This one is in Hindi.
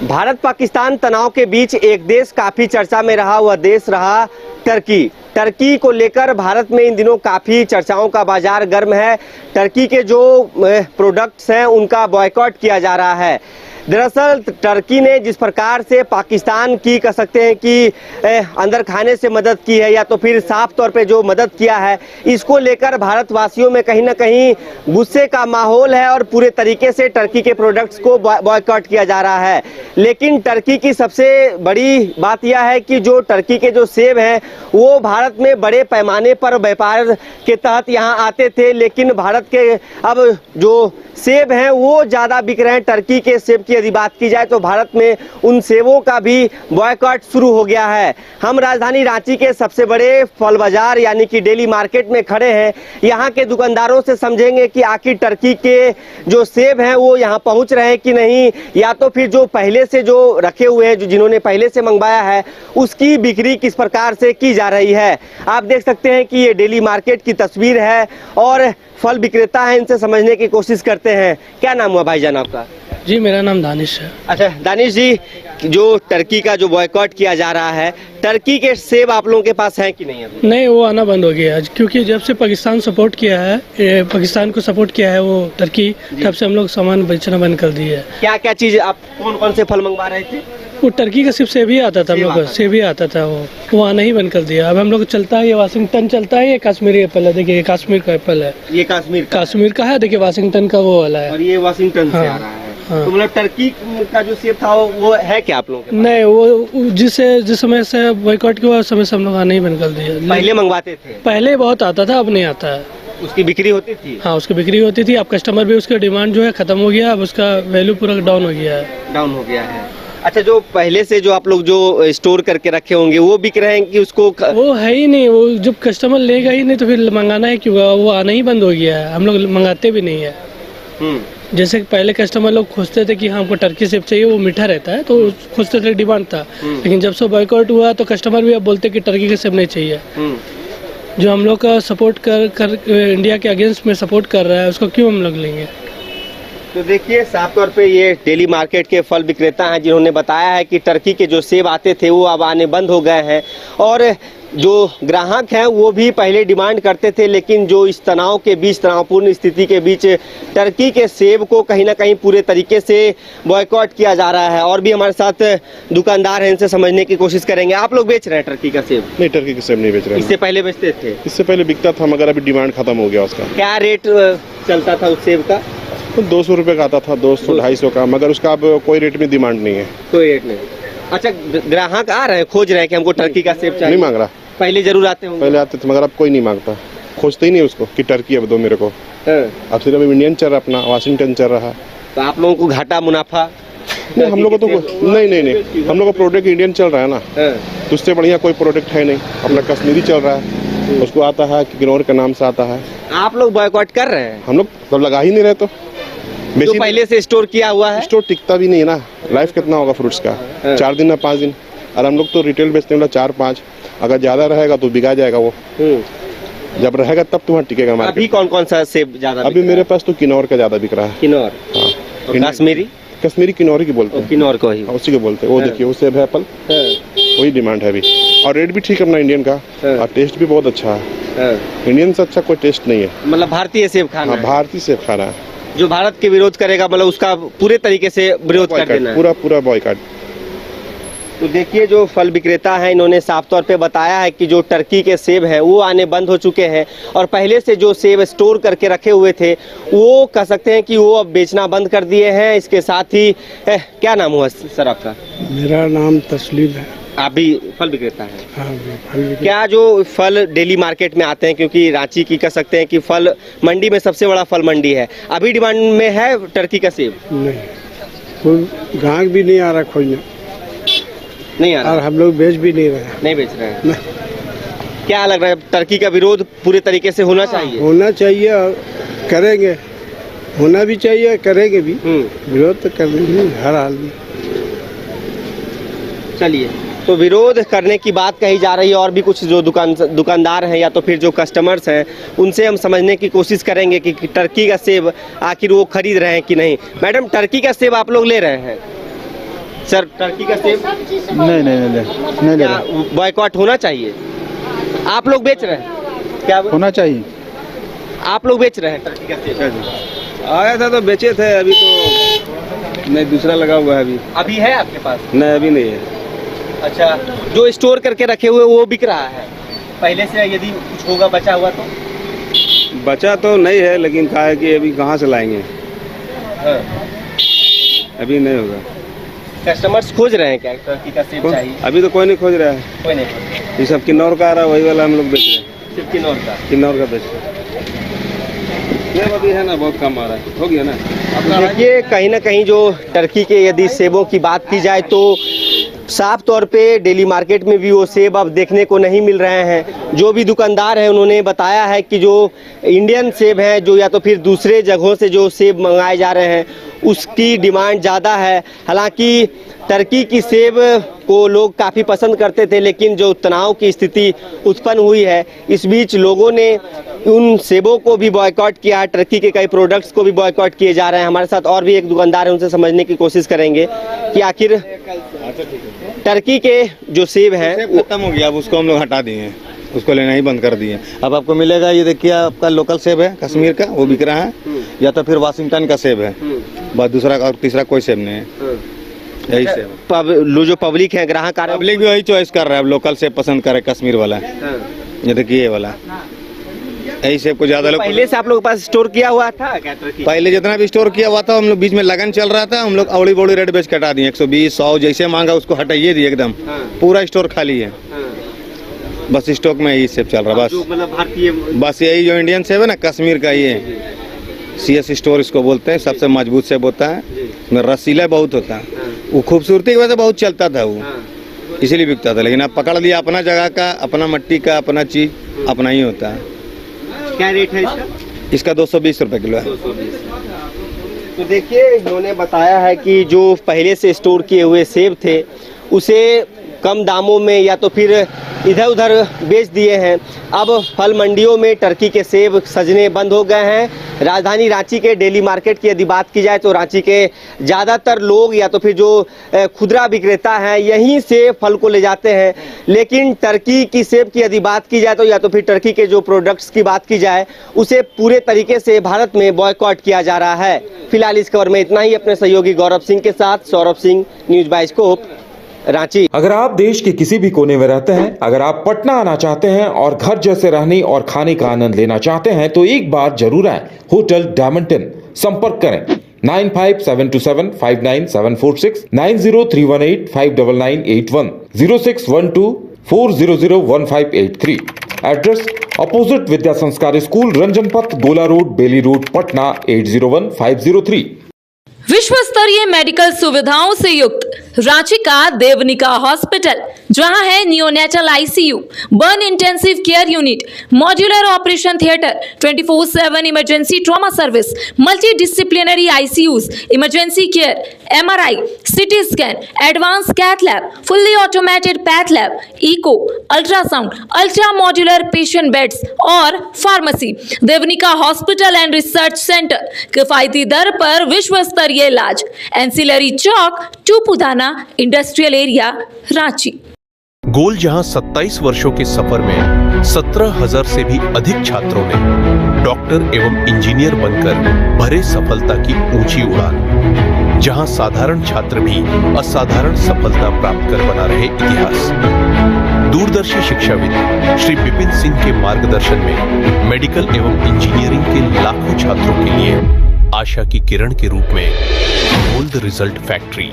भारत पाकिस्तान तनाव के बीच एक देश काफी चर्चा में रहा, वह देश रहा टर्की। टर्की को लेकर भारत में इन दिनों काफी चर्चाओं का बाजार गर्म है। टर्की के जो प्रोडक्ट्स हैं उनका बॉयकॉट किया जा रहा है। दरअसल टर्की ने जिस प्रकार से पाकिस्तान की कह सकते हैं कि अंदर खाने से मदद की है या तो फिर साफ तौर पे जो मदद किया है, इसको लेकर भारतवासियों में कहीं ना कहीं गुस्से का माहौल है और पूरे तरीके से टर्की के प्रोडक्ट्स को बॉयकॉट किया जा रहा है। लेकिन टर्की की सबसे बड़ी बात यह है कि जो टर्की के जो सेब हैं वो भारत में बड़े पैमाने पर व्यापार के तहत यहाँ आते थे, लेकिन भारत के अब जो सेब हैं वो ज़्यादा बिक रहे हैं। टर्की के सेब की यदि बात की जाए तो भारत में उन सेबों का भी बॉयकॉट शुरू हो गया है। हम राजधानी रांची के सबसे बड़े फल बाजार यानी कि डेली मार्केट में खड़े हैं। यहाँ के दुकानदारों से समझेंगे कि आखिर टर्की के जो सेब हैं वो यहाँ पहुँच रहे हैं कि नहीं, या तो फिर जो पहले से जो रखे हुए हैं, जो जिन्होंने पहले से मंगवाया है उसकी बिक्री किस प्रकार से की जा रही है। आप देख सकते हैं कि ये डेली मार्केट की तस्वीर है और फल विक्रेता है, इनसे समझने की कोशिश करते हैं। क्या नाम हुआ भाईजान आपका? जी मेरा नाम दानिश है। अच्छा दानिश जी, जो टर्की का जो बॉयकॉट किया जा रहा है, टर्की के सेब आप लोगों के पास हैं कि नहीं अभी? नहीं, वो आना बंद हो गया है क्योंकि जब से पाकिस्तान सपोर्ट किया है, पाकिस्तान को सपोर्ट किया है वो टर्की, तब से हम लोग सामान बेचना बंद कर दिए है। क्या क्या चीज आप कौन कौन से फल मंगवा रहे थे? वो टर्की का सिर्फ सेब ही आता था, हम लोग सेब ही आता था, वो आना ही बंद कर दिया। अब हम लोग चलता है, ये वाशिंगटन चलता है, ये कश्मीरी एप्पल है। देखिए ये कश्मीर का एप्पल है, ये कश्मीर का है। देखिए वाशिंगटन का वो वाला है और ये वाशिंगटन से आ रहा है। तो मतलब टर्की का जो सेब था वो है क्या आप लोगों के? नहीं, वो जिस समय से बॉयकॉट किया उस समय से हम लोग आना ही बंद कर दिया। पहले मंगवाते थे? पहले बहुत आता था, अब नहीं आता है। उसकी बिक्री होती थी? हाँ, उसकी बिक्री होती थी। अब कस्टमर भी, उसका डिमांड जो है खत्म हो गया, अब उसका वैल्यू पूरा डाउन हो गया है। डाउन हो गया है। अच्छा, जो पहले से जो आप लोग जो स्टोर करके रखे होंगे वो बिक रहे हैं कि उसको? वो है ही नहीं, वो जब कस्टमर लेगा ही नहीं तो फिर मंगाना है क्यों? वो आना ही बंद हो गया है, हम लोग मंगाते भी नहीं है। जैसे पहले कस्टमर लोग खोजते थे कि हाँ हमको टर्की सेब चाहिए, वो मीठा रहता है तो खोजते थे, डिमांड था। लेकिन जब से बॉयकॉट हुआ तो कस्टमर भी अब बोलते कि टर्की का सेब नहीं चाहिए। जो हम लोग का सपोर्ट कर इंडिया के अगेंस्ट में सपोर्ट कर रहा है, उसको क्यों हम लोग लेंगे? तो देखिए साफ तौर पे ये डेली मार्केट के फल विक्रेता हैं जिन्होंने बताया है कि टर्की के जो सेब आते थे वो अब आने बंद हो गए हैं और जो ग्राहक हैं वो भी पहले डिमांड करते थे, लेकिन जो इस तनाव के बीच, तनावपूर्ण स्थिति के बीच टर्की के सेब को कहीं ना कहीं पूरे तरीके से बॉयकॉट किया जा रहा है। और भी हमारे साथ दुकानदार हैं, इनसे समझने की कोशिश करेंगे। आप लोग बेच रहे हैं टर्की का सेब? नहीं, टर्की का सेब नहीं बेच रहे। इससे पहले बेचते थे? इससे पहले बिकता था मगर अभी डिमांड खत्म हो गया उसका। क्या रेट चलता था उस सेब का? तो 200 रुपये का आता था, 200-250 का, मगर उसका अब कोई रेट में डिमांड नहीं है। कोई रेट नहीं। अच्छा, ग्राहक आ रहे हैं, खोज रहे हैं कि हमको टर्की का सेब चाहिए? नहीं मांग रहा। पहले जरूर आते होंगे? पहले आते थे मगर अब कोई नहीं मांगता, खोजते ही नहीं उसको कि टर्की अब दो मेरे को। अब सिर्फ इंडियन चल रहा, अपना वाशिंगटन चल रहा है। तो आप लोगों को घाटा मुनाफा? नहीं, हम लोग को तो नहीं, हम लोग का प्रोडक्ट इंडियन चल रहा है ना, तो उससे बढ़िया कोई प्रोडक्ट है नहीं। अपना कश्मीरी चल रहा है, उसको आता है किनौर के नाम से आता है। आप लोग बॉयकॉट कर रहे हैं? हम लोग तब लगा ही नहीं रहे तो जो पहले से स्टोर किया हुआ है। स्टोर टिकता भी नहीं है ना, लाइफ कितना होगा फ्रूट्स का? 4 दिन या 5 दिन। और हम लोग तो रिटेल बेचते हैं 4-5, अगर ज्यादा रहेगा तो बिका जाएगा वो। जब रहेगा तब तो वहाँ टिकेगा मार्केट। अभी कौन कौन सा सेब ज्यादा? अभी मेरे पास तो किनौर का ज्यादा बिक रहा है। किनौर? कश्मीरी किनौरी की बोलते हैं। किनौर को ही उसी को बोलते हैं। वो देखिए वो सेब है एप्पल, वही डिमांड है अभी। और रेट भी ठीक है अपना इंडियन का, और टेस्ट भी बहुत अच्छा है। इंडियन से अच्छा कोई टेस्ट नहीं है। मतलब भारतीय सेब खाना? भारतीय सेब खाना है। जो भारत के विरोध करेगा मतलब उसका पूरे तरीके से विरोध कर देना है? पूरा बॉयकॉट। तो देखिए जो फल विक्रेता हैं इन्होंने साफ तौर पे बताया है कि जो टर्की के सेब हैं वो आने बंद हो चुके हैं और पहले से जो सेब स्टोर करके रखे हुए थे वो कह सकते हैं कि वो अब बेचना बंद कर दिए हैं। इसके साथ ही क्या नाम हुआ सर आपका? मेरा नाम तस्लीम है। आप भी फल विक्रेता हैं? हाँ, फल। क्या जो फल डेली मार्केट में आते हैं, क्योंकि रांची की कह सकते हैं कि फल मंडी में सबसे बड़ा फल मंडी है, अभी डिमांड में है टर्की का सेब? नहीं, कोई ग्राहक भी नहीं आ रहा खोजने। नहीं आ रहा? और हम लोग बेच भी नहीं रहे। नहीं बेच रहे हैं? क्या लग रहा है, टर्की का विरोध पूरे तरीके से होना चाहिए? होना चाहिए और करेंगे, होना भी चाहिए, करेंगे भी। विरोध तो करेंगे हर हाल में। चलिए, तो विरोध करने की बात कही जा रही है और भी कुछ जो दुकानदार हैं या तो फिर जो कस्टमर्स हैं उनसे हम समझने की कोशिश करेंगे कि टर्की का सेब आखिर वो खरीद रहे हैं कि नहीं। मैडम, टर्की का सेब आप लोग ले रहे हैं? सर टर्की का सेब नहीं ले रहा। बॉयकॉट होना चाहिए। आप लोग बेच रहे हैं क्या? होना चाहिए। आप लोग बेच रहे हैं टर्की का सेब? आया था तो बेचे थे, अभी तो नहीं, दूसरा लगा हुआ है अभी। अभी है आपके पास? नहीं, अभी नहीं है। अच्छा, जो स्टोर करके रखे हुए वो बिक रहा है? पहले से यदि कुछ होगा बचा हुआ तो? बचा तो नहीं है, लेकिन कहा है कि अभी कहाँ से लाएंगे, हाँ। अभी नहीं होगा। कस्टमर्स खोज रहे हैं क्या टर्की का सेब चाहिए? अभी तो कोई नहीं खोज रहा है। कोई नहीं खोज रहा। ये सब किन्नौर का आ रहा है, वही वाला हम लोग बेच रहे हैं। सिर्फ किन्नौर का? किन्नौर का बेच रहे हैं। ये अभी है ना, बहुत कम आ रहा है, हो गया ना। देखिए कहीं ना कहीं जो टर्की के यदि सेबों की बात की जाए तो साफ तौर पे डेली मार्केट में भी वो सेब अब देखने को नहीं मिल रहे हैं। जो भी दुकानदार हैं उन्होंने बताया है कि जो इंडियन सेब हैं, जो या तो फिर दूसरे जगहों से जो सेब मंगाए जा रहे हैं उसकी डिमांड ज़्यादा है। हालांकि टर्की की सेब को लोग काफ़ी पसंद करते थे, लेकिन जो तनाव की स्थिति उत्पन्न हुई है इस बीच लोगों ने उन सेबों को भी बॉयकॉट किया। टर्की के कई प्रोडक्ट्स को भी बॉयकॉट किए जा रहे हैं। हमारे साथ और भी एक दुकानदार है, उनसे समझने की कोशिश करेंगे कि आखिर टर्की के जो सेब हैं खत्म हो गया, अब उसको हम लोग हटा दिए हैं, उसको लेना ही बंद कर दिए। अब आपको मिलेगा, ये देखिए आपका लोकल सेब है कश्मीर का, वो बिक रहा है, या तो फिर वाशिंगटन का सेब है, बस दूसरा और तीसरा कोई सेब नहीं है, यही सेब। जो पब्लिक है, ग्राहक आ रहे हैं, पब्लिक भी वही चॉइस कर रहा है, अब लोकल सेब पसंद करे, कश्मीर वाला, ये देखिए ये वाला, यही सेब को ज्यादा लोग। पहले से आप लोगों के पास स्टोर किया हुआ था क्या टर्की? पहले जितना भी स्टोर किया हुआ था, हम लोग बीच में लगन चल रहा था, हम लोग अवड़ी बौड़ी रेट बेच कटा दिए, 120 100 जैसे मांगा उसको हटाइए दिए, एकदम पूरा स्टोर खाली है। बस स्टॉक में यही सेब चल रहा, बस मतलब भारतीय, बस यही जो इंडियन सेब है ना कश्मीर का, ये CS स्टोर इसको बोलते हैं, सबसे मजबूत सेब होता है, इसमें रसीला बहुत होता है, वो खूबसूरती की वजह से बहुत चलता था वो, इसीलिए बिकता था। लेकिन अब पकड़ लिया, अपना जगह का, अपना मट्टी का, अपना चीज अपना ही होता है। क्या रेट है इसका? इसका 220 रुपए किलो है। तो देखिए इन्होंने बताया है कि जो पहले से स्टोर किए हुए सेब थे उसे कम दामों में या तो फिर इधर उधर बेच दिए हैं। अब फल मंडियों में टर्की के सेब सजने बंद हो गए हैं। राजधानी रांची के डेली मार्केट की यदि बात की जाए तो रांची के ज़्यादातर लोग या तो फिर जो खुदरा विक्रेता हैं यहीं से फल को ले जाते हैं। लेकिन टर्की की सेब की यदि बात की जाए तो या तो फिर टर्की के जो प्रोडक्ट्स की बात की जाए उसे पूरे तरीके से भारत में बॉयकॉट किया जा रहा है। फिलहाल इस खबर में इतना ही। अपने सहयोगी गौरव सिंह के साथ सौरभ सिंह, न्यूज़ बाइस्कोप, रांची। अगर आप देश के किसी भी कोने में रहते हैं, अगर आप पटना आना चाहते हैं और घर जैसे रहने और खाने का आनंद लेना चाहते हैं तो एक बार जरूर आए होटल डायमंड इन। संपर्क करें 9572759746, 9031859981, 0612400153। एड्रेस अपोजिट विद्या संस्कार स्कूल, रंजन पथ, गोला रोड, बेली रोड, पटना 801503। विश्व स्तरीय मेडिकल सुविधाओं से युक्त रांची का देवनिका हॉस्पिटल, जहां है neonatal ICU, burn intensive care unit, modular operation theatre, 24/7 emergency trauma service, multi disciplinary ICUs, emergency care, MRI, CT scan, advance cath lab, fully automated path lab, echo, ultrasound, ultra modular patient beds और pharmacy. Devnika hospital and research centre, किफायती दर पर विश्व स्तरीय इलाज, एंसिलरी चौक, टूपुदाना इंडस्ट्रियल एरिया, रांची। गोल जहां 27 वर्षों के सफर में 17,000 से भी अधिक छात्रों ने डॉक्टर एवं इंजीनियर बनकर भरे सफलता की ऊंची उड़ान, जहां साधारण छात्र भी असाधारण सफलता प्राप्त कर बना रहे इतिहास। दूरदर्शी शिक्षाविद श्री विपिन सिंह के मार्गदर्शन में मेडिकल एवं इंजीनियरिंग के लाखों छात्रों के लिए आशा की किरण के रूप में गोल्ड रिजल्ट फैक्ट्री